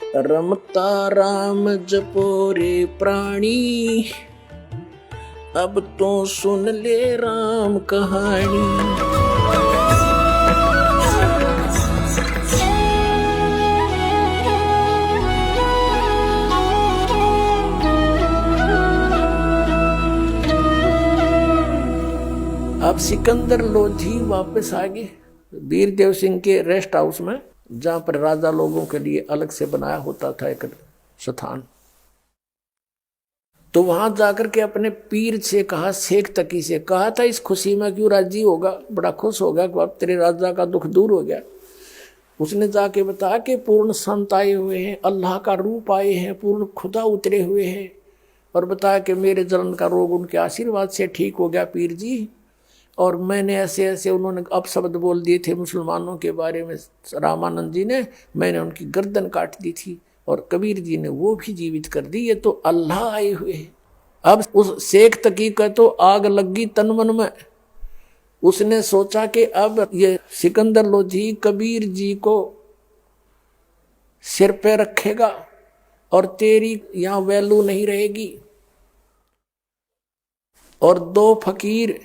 रमता राम जपो रे प्राणी, अब तो सुन ले राम कहानी। अब सिकंदर लोधी वापस आ गए वीरदेव सिंह के रेस्ट हाउस में, जहां पर राजा लोगों के लिए अलग से बनाया होता था एक स्थान। तो वहां जाकर के अपने पीर से कहा, शेख तकी से कहा था, इस खुशी में क्यों राजी होगा, बड़ा खुश होगा कि अब तेरे राजा का दुख दूर हो गया। उसने जाके बताया कि पूर्ण संत आए हुए हैं, अल्लाह का रूप आए हैं, पूर्ण खुदा उतरे हुए हैं, और बताया कि मेरे जलन का रोग उनके आशीर्वाद से ठीक हो गया पीर जी। और मैंने ऐसे ऐसे उन्होंने अपशब्द बोल दिए थे मुसलमानों के बारे में, रामानंद जी ने, मैंने उनकी गर्दन काट दी थी, और कबीर जी ने वो भी जीवित कर दी। ये तो अल्लाह आए हुए हैं। अब उस शेख तकी का तो आग लगी तन मन में। उसने सोचा कि अब ये सिकंदर लोधी कबीर जी को सिर पे रखेगा और तेरी यहां वैल्यू नहीं रहेगी। और दो फकीर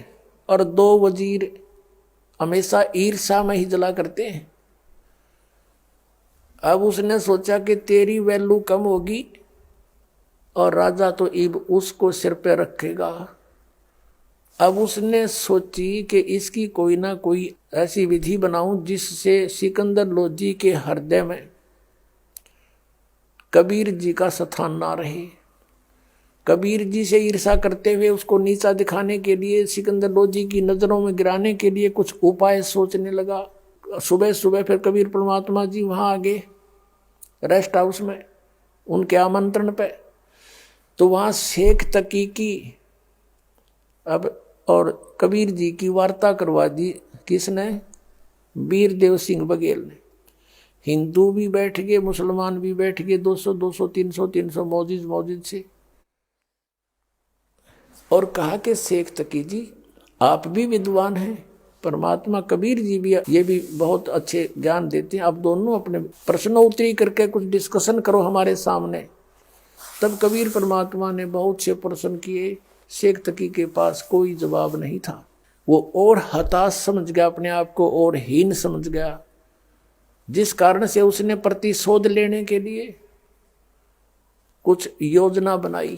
और दो वजीर हमेशा ईर्षा में ही जला करते हैं। अब उसने सोचा कि तेरी वैल्यू कम होगी और राजा तो इब उसको सिर पे रखेगा। अब उसने सोची कि इसकी कोई ना कोई ऐसी विधि बनाऊं जिससे सिकंदर लोधी के हृदय में कबीर जी का स्थान ना रहे। कबीर जी से ईर्षा करते हुए उसको नीचा दिखाने के लिए, सिकंदर लोधी की नजरों में गिराने के लिए कुछ उपाय सोचने लगा। सुबह सुबह फिर कबीर परमात्मा जी वहां आ गए रेस्ट हाउस में उनके आमंत्रण पे। तो वहां शेख तकी की अब और कबीर जी की वार्ता करवा दी। किसने? वीरदेव सिंह बघेल ने। हिंदू भी बैठ गए, मुसलमान भी बैठ गए, 200 200 300 300 मौजिद से, और कहा कि शेख तकी जी आप भी विद्वान हैं, परमात्मा कबीर जी भी, ये भी बहुत अच्छे ज्ञान देते हैं, आप दोनों अपने प्रश्नोत्तरी करके कुछ डिस्कशन करो हमारे सामने। तब कबीर परमात्मा ने बहुत से प्रश्न किए। शेख तकी के पास कोई जवाब नहीं था। वो और हताश समझ गया अपने आप को, और हीन समझ गया, जिस कारण से उसने प्रतिशोध लेने के लिए कुछ योजना बनाई।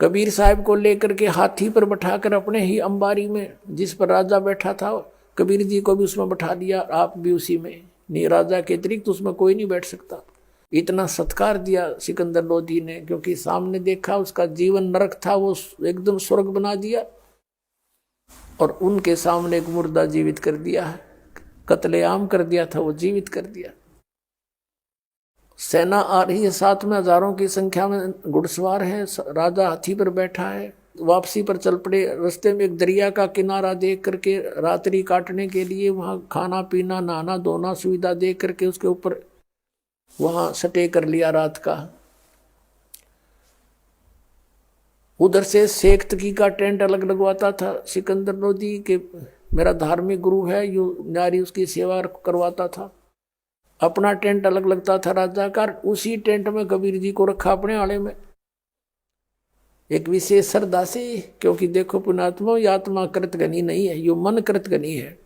कबीर साहब को लेकर के हाथी पर बैठाकर अपने ही अंबारी में, जिस पर राजा बैठा था, कबीर जी को भी उसमें बैठा दिया, आप भी उसी में। नहीं, राजा के अतिरिक्त उसमें कोई नहीं बैठ सकता। इतना सत्कार दिया सिकंदर लोधी ने, क्योंकि सामने देखा उसका जीवन नरक था, वो एकदम स्वर्ग बना दिया। और उनके सामने एक मुर्दा जीवित कर दिया, कत्लेआम कर दिया था, वो जीवित कर दिया। सेना आ रही है, साथ में हजारों की संख्या में घुड़सवार हैं, राजा हाथी पर बैठा है। वापसी पर चल पड़े। रास्ते में एक दरिया का किनारा देख करके रात्रि काटने के लिए वहां खाना पीना नहाना धोना सुविधा देख करके उसके ऊपर वहां स्टे कर लिया रात का। उधर से शेख तकी का टेंट अलग लगवाता था सिकंदर लोधी के, मेरा धार्मिक गुरु है, यू नारी उसकी सेवा करवाता था। अपना टेंट अलग लगता था राजा का। उसी टेंट में कबीर जी को रखा अपने आड़े में, एक विशेष श्रद्धा से, क्योंकि देखो पुण्यात्मा, ये आत्मा कृतघनी नहीं है, यो मन कृतघनी है।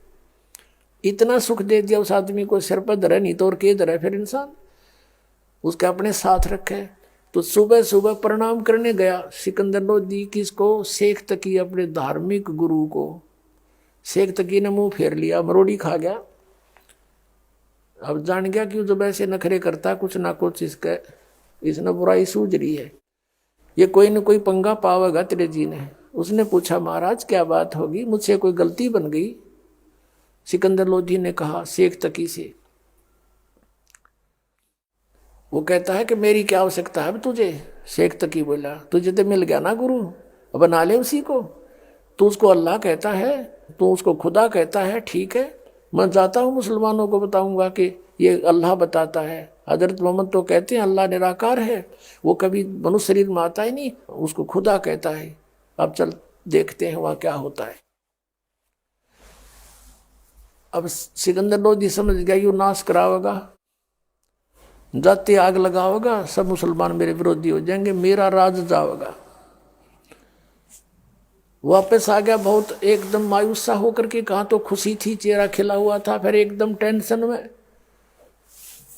इतना सुख दे दिया उस आदमी को, सिर पर धरे, नहीं तो और के धरे फिर इंसान, उसके अपने साथ रखे। तो सुबह सुबह प्रणाम करने गया सिकंदर लोधी किसको? शेख तकी, अपने धार्मिक गुरु को। शेख तकी ने मुंह फेर लिया, मरोड़ी खा गया। अब जान गया कि जब ऐसे नखरे करता कुछ ना कुछ इसने बुराई सूझ रही है, ये कोई न कोई पंगा पावेगा तेरे जी ने। उसने पूछा, महाराज क्या बात होगी, मुझसे कोई गलती बन गई? सिकंदर लोधी ने कहा शेख तकी से। वो कहता है कि मेरी क्या आवश्यकता है तुझे? शेख तकी बोला, तुझे तो मिल गया ना गुरु, अब बना ले उसी को। तू उसको अल्लाह कहता है, तू उसको खुदा कहता है, ठीक है, मैं जाता हूँ मुसलमानों को बताऊंगा कि ये अल्लाह बताता है। हजरत मोहम्मद तो कहते हैं अल्लाह निराकार है, वो कभी मनुष्य शरीर में आता ही नहीं, उसको खुदा कहता है। अब चल देखते हैं वहां क्या होता है। अब सिकंदर लोधी समझ गया यू नाश करावेगा, जाते आग लगाओगा, सब मुसलमान मेरे विरोधी हो जाएंगे, मेरा राज जाओगा। वापस आ गया बहुत एकदम मायूस सा होकर के, कहा तो खुशी थी, चेहरा खिला हुआ था, फिर एकदम टेंशन में।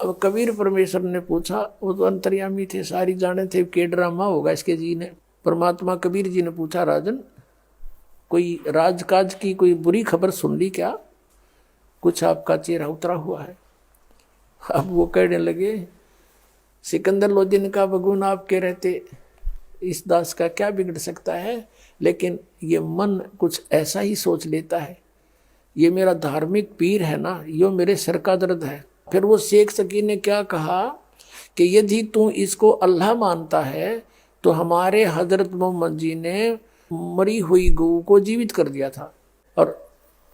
अब कबीर परमेश्वर ने पूछा, वो तो अंतर्यामी थे, सारी जाने थे के ड्रामा होगा इसके जी ने। परमात्मा कबीर जी ने पूछा, राजन कोई राजकाज की कोई बुरी खबर सुन ली क्या? कुछ आपका चेहरा उतरा हुआ है। अब वो कहने लगे, सिकंदर लोधी ने कहा, भगवान आपके रहते इस दास का क्या बिगड़ सकता है, लेकिन ये मन कुछ ऐसा ही सोच लेता है। ये मेरा धार्मिक पीर है ना, यो मेरे सिर का दर्द है। फिर वो शेख सकी ने क्या कहा कि यदि तू इसको अल्लाह मानता है तो हमारे हजरत मोहम्मद जी ने मरी हुई गऊ को जीवित कर दिया था और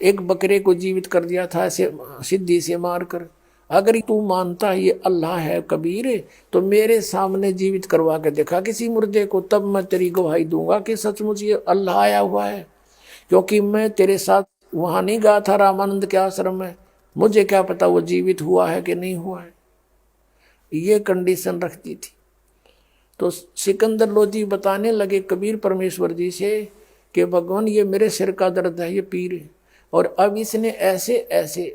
एक बकरे को जीवित कर दिया था ऐसे सिद्धि से मारकर। अगर तू मानता है ये अल्लाह है कबीर, तो मेरे सामने जीवित करवा के देखा किसी मुर्दे को, तब मैं तेरी गवाही दूंगा कि सचमुच ये अल्लाह आया हुआ है। क्योंकि मैं तेरे साथ वहां नहीं गया था रामानंद के आश्रम में, मुझे क्या पता वो जीवित हुआ है कि नहीं हुआ है। ये कंडीशन रखती थी। तो सिकंदर लोधी बताने लगे कबीर परमेश्वर जी से कि भगवान ये मेरे सिर का दर्द है, ये पीर है, और अब इसने ऐसे ऐसे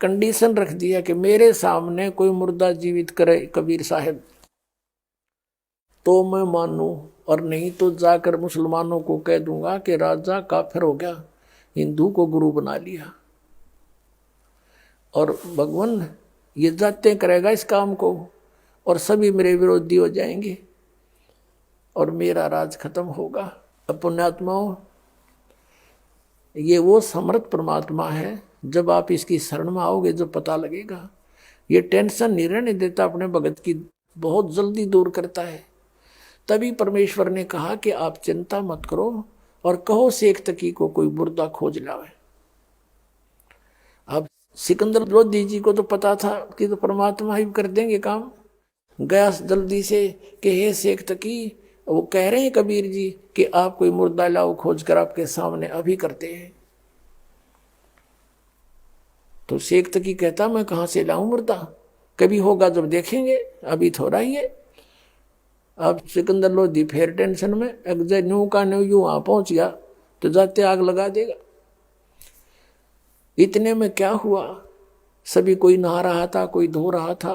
कंडीशन रख दिया कि मेरे सामने कोई मुर्दा जीवित करे कबीर साहब तो मैं मानूं, और नहीं तो जाकर मुसलमानों को कह दूंगा कि राजा काफिर हो गया, हिंदू को गुरु बना लिया। और भगवान ये जाते करेगा इस काम को, और सभी मेरे विरोधी हो जाएंगे और मेरा राज खत्म होगा। अब पुण्यात्माओं, ये वो समर्थ परमात्मा है, जब आप इसकी शरण में आओगे जो पता लगेगा। ये टेंशन नहीं रहने देता, अपने भगत की बहुत जल्दी दूर करता है। तभी परमेश्वर ने कहा कि आप चिंता मत करो और कहो शेख तकी को कोई मुर्दा खोज लावे। अब सिकंदर लोधी जी को तो पता था कि तो परमात्मा ही कर देंगे काम। गया जल्दी से कि हे शेख तकी, वो कह रहे हैं कबीर जी कि आप कोई मुर्दा लाओ खोज कर आपके सामने, अभी करते हैं। तो शेख तकी कहता, मैं कहां से लाऊं मुर्दा, कभी होगा जब देखेंगे, अभी थोड़ा ही है। अब सिकंदर लोधी फिर टेंशन में, अगर न्यू का न्यू यूं वहां पहुंच गया तो जाते आग लगा देगा। इतने में क्या हुआ, सभी कोई नहा रहा था, कोई धो रहा था,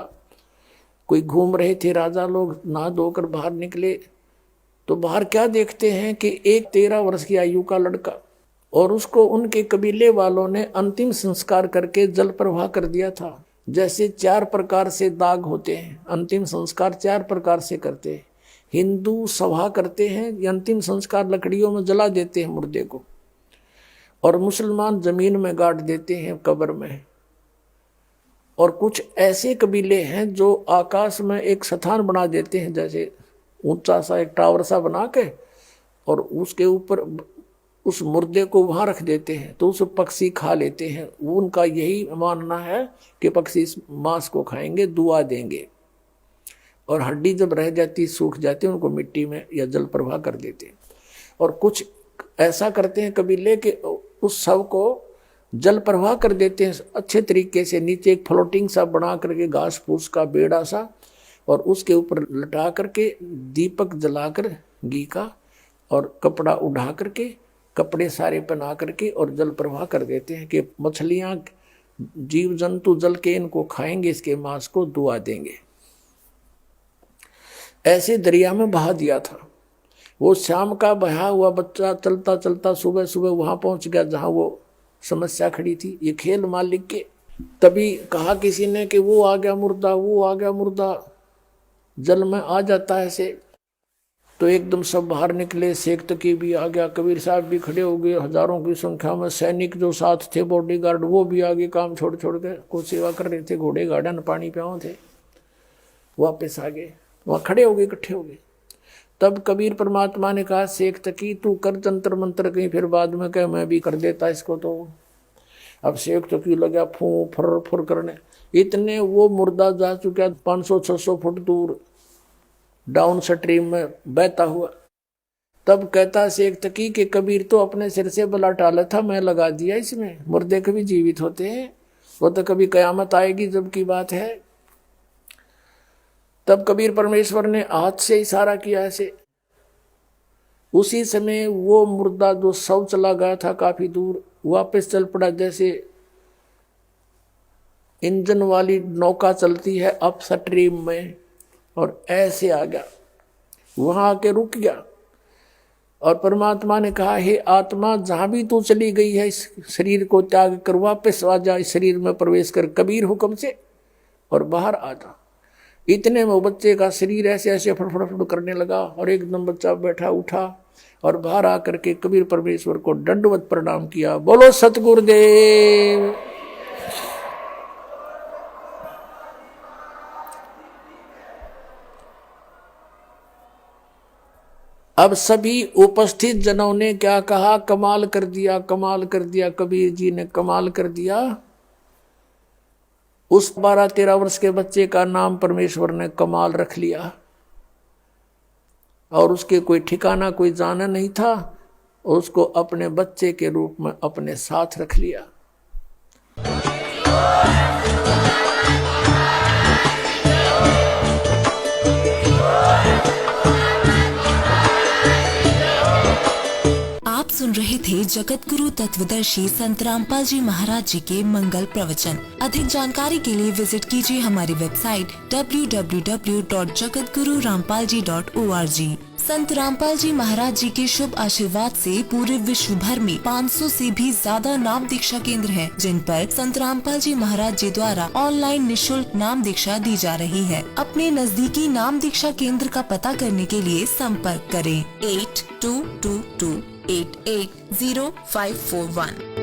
कोई घूम रहे थे। राजा लोग नहा धोकर बाहर निकले तो बाहर क्या देखते हैं कि एक 13 वर्ष की आयु का लड़का, और उसको उनके कबीले वालों ने अंतिम संस्कार करके जल प्रवाह कर दिया था। जैसे 4 प्रकार से दाग होते हैं, अंतिम संस्कार 4 प्रकार से करते हैं। हिंदू सभा करते हैं, ये अंतिम संस्कार लकड़ियों में जला देते हैं मुर्दे को, और मुसलमान जमीन में गाड़ देते हैं कब्र में। और कुछ ऐसे कबीले हैं जो आकाश में एक स्थान बना देते हैं, जैसे ऊंचा सा एक टावर सा बना के, और उसके ऊपर उस मुर्दे को वहां रख देते हैं, तो उस पक्षी खा लेते हैं। उनका यही मानना है कि पक्षी इस मांस को खाएंगे, दुआ देंगे, और हड्डी जब रह जाती सूख जाती है उनको मिट्टी में या जल प्रवाह कर देते हैं। और कुछ ऐसा करते हैं कबीले के उस शव को जल प्रवाह कर देते हैं अच्छे तरीके से, नीचे एक फ्लोटिंग सा बना करके घास फूस का बेड़ा सा, और उसके ऊपर लटा करके दीपक जलाकर घी का, और कपड़ा उड़ा करके, कपड़े सारे पहना करके, और जल प्रवाह कर देते हैं कि मछलियां जीव जंतु जल के इनको खाएंगे, इसके मांस को दुआ देंगे। ऐसे दरिया में बहा दिया था। वो शाम का बहा हुआ बच्चा चलता चलता सुबह सुबह वहां पहुंच गया जहां वो समस्या खड़ी थी, ये खेल मालिक के। तभी कहा किसी ने कि वो आ गया मुर्दा, वो आ गया मुर्दा, जल में आ जाता है ऐसे। तो एकदम सब बाहर निकले, शेख तकी भी आ गया, कबीर साहब भी खड़े हो गए, हजारों की संख्या में सैनिक जो साथ थे बॉडीगार्ड वो भी आगे काम छोड़ छोड़ के को सेवा कर रहे थे, घोड़े गार्डन पानी प्याओ थे, वापस आ गए, वहां खड़े हो गए, इकट्ठे हो गए। तब कबीर परमात्मा ने कहा, शेख तकी तू कर जंतर मंत्र, कहीं फिर बाद में कह मैं भी कर देता इसको। तो अब शेख तकी लगा फू फर फुर करने, इतने वो मुर्दा जा चुका 500-600 फुट दूर डाउन स्ट्रीम में बहता हुआ। तब कहता शेख तकी कि कबीर तो अपने सिर से बला टाला था, मैं लगा दिया इसमें, मुर्दे कभी जीवित होते हैं, वो तो कभी कयामत आएगी जब की बात है। तब कबीर परमेश्वर ने हाथ से इशारा किया ऐसे। उसी समय वो मुर्दा जो शव चला गया था काफी दूर वापस चल पड़ा, जैसे इंजन वाली नौका चलती है अप स्ट्रीम में, और ऐसे आ गया, वहां आके रुक गया। और परमात्मा ने कहा, हे आत्मा, जहां भी तू चली गई है इस शरीर को त्याग कर वापस आ जा, इस शरीर में प्रवेश कर कबीर हुक्म से और बाहर आ जा। इतने में बच्चे का शरीर ऐसे ऐसे फड़फड़ करने लगा और एकदम बच्चा बैठा उठा और बाहर आकर के कबीर परमेश्वर को दंडवत प्रणाम किया। बोलो सतगुरुदेव। अब सभी उपस्थित जनों ने क्या कहा, कमाल कर दिया, कमाल कर दिया, कबीर जी ने कमाल कर दिया। उस 12-13 वर्ष के बच्चे का नाम परमेश्वर ने कमाल रख लिया और उसके कोई ठिकाना कोई जाना नहीं था, और उसको अपने बच्चे के रूप में अपने साथ रख लिया। सुन रहे थे जगत गुरु तत्वदर्शी संत रामपाल जी महाराज जी के मंगल प्रवचन। अधिक जानकारी के लिए विजिट कीजिए हमारी वेबसाइट www.jagatgururampalji.org। संत रामपाल जी महाराज जी के शुभ आशीर्वाद से पूरे विश्व भर में 500 से भी ज्यादा नाम दीक्षा केंद्र हैं, जिन पर संत रामपाल जी महाराज जी द्वारा ऑनलाइन निशुल्क नाम दीक्षा दी जा रही है। अपने नजदीकी नाम दीक्षा केंद्र का पता करने के लिए संपर्क करें 8222880541।